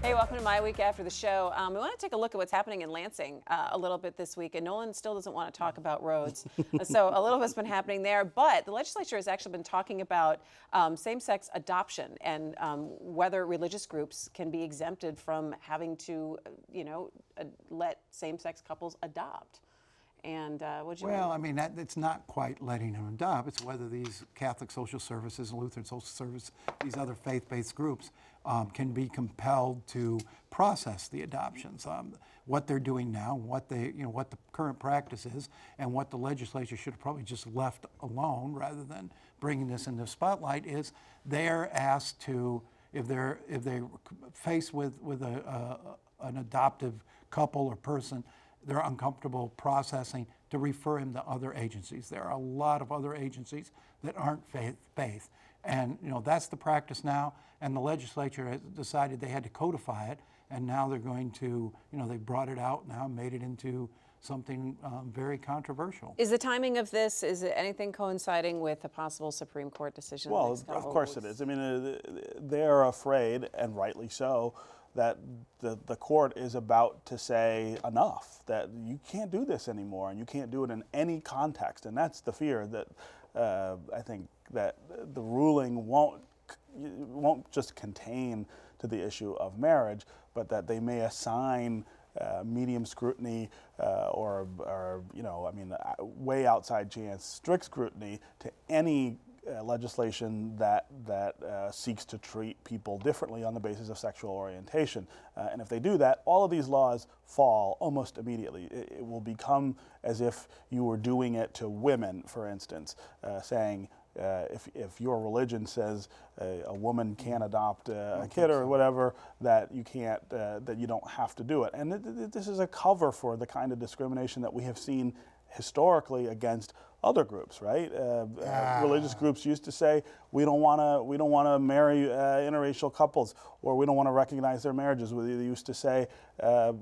Hey, welcome to MiWeek After the Show. We want to take a look at what's happening in Lansing a little bit this week, and Nolan still doesn't want to talk about roads. So a little bit's been happening there, but the legislature has actually been talking about same-sex adoption and whether religious groups can be exempted from having to, let same-sex couples adopt. And I mean, it's not quite letting them adopt. It's whether these Catholic social services and Lutheran social service, these other faith-based groups, can be compelled to process the adoptions. What they're doing now, what the current practice is, and what the legislature should have probably just left alone rather than bringing this into the spotlight is they're asked to, if they're faced with an adoptive couple or person, they're uncomfortable processing, to refer him to other agencies. There are a lot of other agencies that aren't faith. And that's the practice now, and the legislature has decided they had to codify it, and now they're going to, they brought it out now, made it into something very controversial. Is the timing of this, is it anything coinciding with a possible Supreme Court decision? Well, of course it is. I mean, they're afraid, and rightly so, that the court is about to say enough, that you can't do this anymore, and you can't do it in any context. And that's the fear that I think that the ruling won't just contain to the issue of marriage, but that they may assign medium scrutiny or way outside chance, strict scrutiny to any legislation that seeks to treat people differently on the basis of sexual orientation. And if they do that, all of these laws fall almost immediately. It will become as if you were doing it to women, for instance, saying, if your religion says a woman can't adopt a kid or whatever, that you can't, that you don't have to do it. And this is a cover for the kind of discrimination that we have seen historically against other groups, right? Religious groups used to say we don't want to marry interracial couples, or we don't want to recognize their marriages. They used to say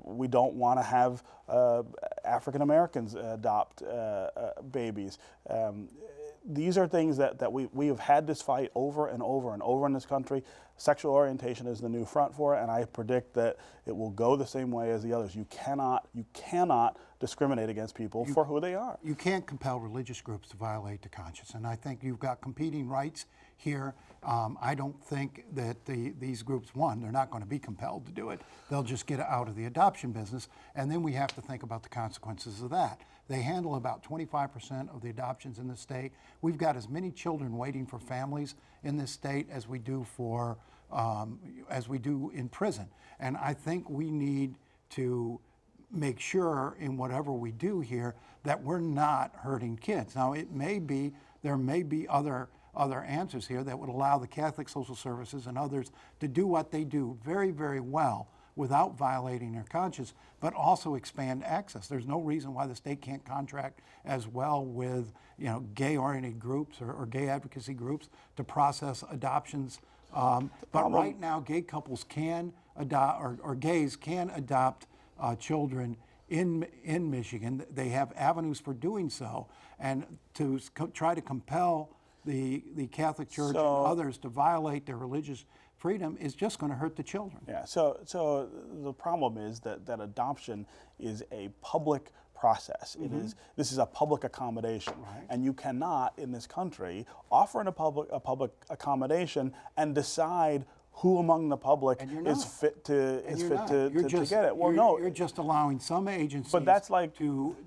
we don't want to have African Americans adopt babies. These are things that we have had this fight over and over and over in this country. Sexual orientation is the new front for it, and I predict that it will go the same way as the others. You cannot discriminate against people for who they are. You can't compel religious groups to violate the conscience, and I think you've got competing rights here. I don't think that these groups, they're not going to be compelled to do it. They'll just get out of the adoption business, and then we have to think about the consequences of that. They handle about 25% of the adoptions in the state. We've got as many children waiting for families in this state as we do in prison. And I think we need to make sure in whatever we do here that we're not hurting kids. Now, there may be other answers here that would allow the Catholic social services and others to do what they do very, very well without violating their conscience, but also expand access. There's no reason why the state can't contract as well with gay-oriented groups or gay advocacy groups to process adoptions. But right now, gay couples can adopt, or gays can adopt children in Michigan. They have avenues for doing so, and to try to compel the Catholic Church and others to violate their religious freedom is just going to hurt the children. Yeah, so the problem is that adoption is a public process. Mm-hmm. This is a public accommodation, right. And you cannot in this country offer a public accommodation and decide who among the public is fit to get it. Well, no, you're just allowing some agencies, but that's like to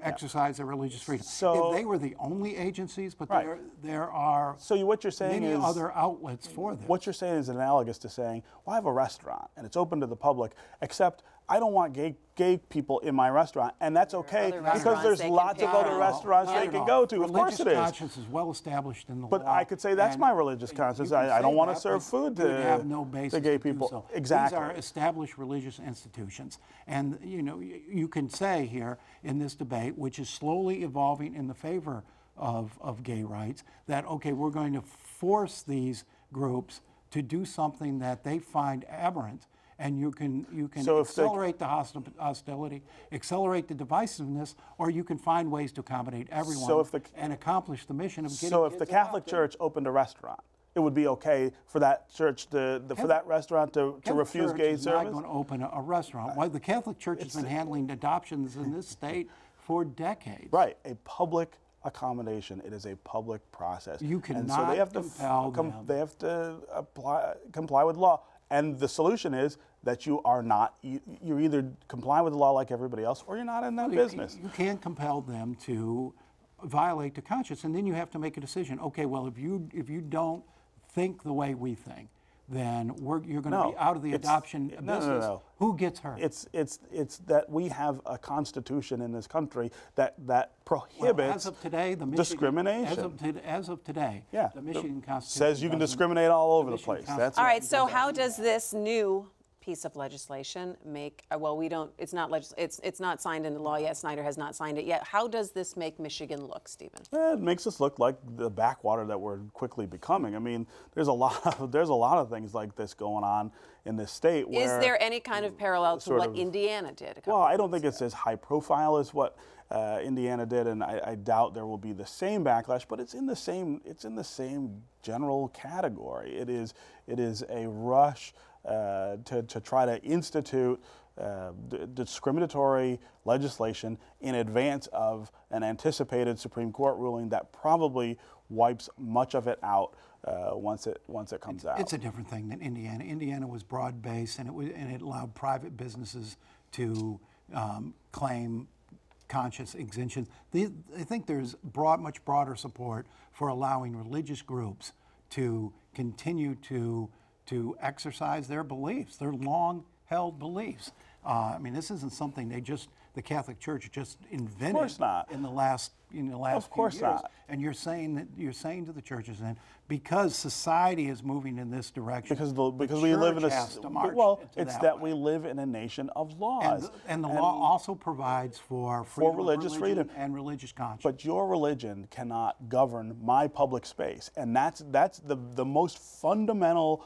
exercise their religious freedom. So, if they were the only agencies, but right. there are what you're saying many is, other outlets for this. What you're saying is analogous to saying, well, I have a restaurant and it's open to the public, except I don't want gay people in my restaurant, and that's okay because there's lots of other restaurants they can go to. Of course it is. Religious conscience is well established in the law. But I could say that's my religious conscience. I don't want to serve food to gay people. So. Exactly. These are established religious institutions, and you can say here in this debate, which is slowly evolving in the favor of gay rights, that okay, we're going to force these groups to do something that they find aberrant. And you can accelerate the hostility, accelerate the divisiveness, or you can find ways to accommodate everyone and accomplish the mission of getting So if the Catholic Church opened a restaurant it would be okay for that church for that restaurant to refuse gay service? Not going to open a restaurant. Why the Catholic Church has been handling adoptions in this state for decades. Right, a public accommodation. It is a public process. You cannot and so they have to compel them. They have to comply with law. And the solution is that you are not. You're either comply with the law like everybody else, or you're not in that business. You can't compel them to violate the conscience, and then you have to make a decision. Okay, well, if you don't think the way we think, then you're going to be out of the adoption business. No. Who gets hurt? It's that we have a constitution in this country that prohibits as of today, the discrimination. As of today, yeah, the Michigan Constitution says you can discriminate all over the place. That's all right. So how does this new piece of legislation make? Well, we don't. It's not it's not signed into law yet. Snyder has not signed it yet. How does this make Michigan look, Stephen? It makes us look like the backwater that we're quickly becoming. I mean, there's a lot of things like this going on in this state. Is there any kind of parallel to what Indiana did? Well, I don't think it's as high profile as what Indiana did, and I doubt there will be the same backlash. But it's in the same general category. It is a rush to try to institute discriminatory legislation in advance of an anticipated Supreme Court ruling that probably wipes much of it out once it comes out. It's a different thing than Indiana. Indiana was broad-based, and it allowed private businesses to claim conscience exemption. I think there's much broader support for allowing religious groups to continue to exercise their beliefs, their long-held beliefs. I mean, this isn't something the Catholic Church just invented. Of course not. In the last Of course few years. not. And you're saying to the churches then, because society is moving in this direction, because we live in we live in a nation of laws, and the law also provides for religious freedom and religious conscience. But your religion cannot govern my public space, and that's the most fundamental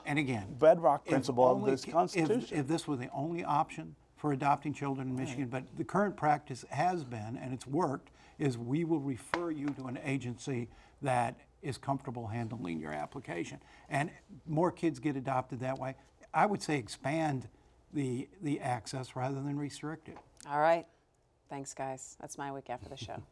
bedrock principle of this Constitution. If this were the only option for adopting children in Michigan, but the current practice has been, and it's worked, is we will refer you to an agency that is comfortable handling your application. And more kids get adopted that way. I would say expand the access rather than restrict it. All right. Thanks, guys. That's MiWeek After the Show.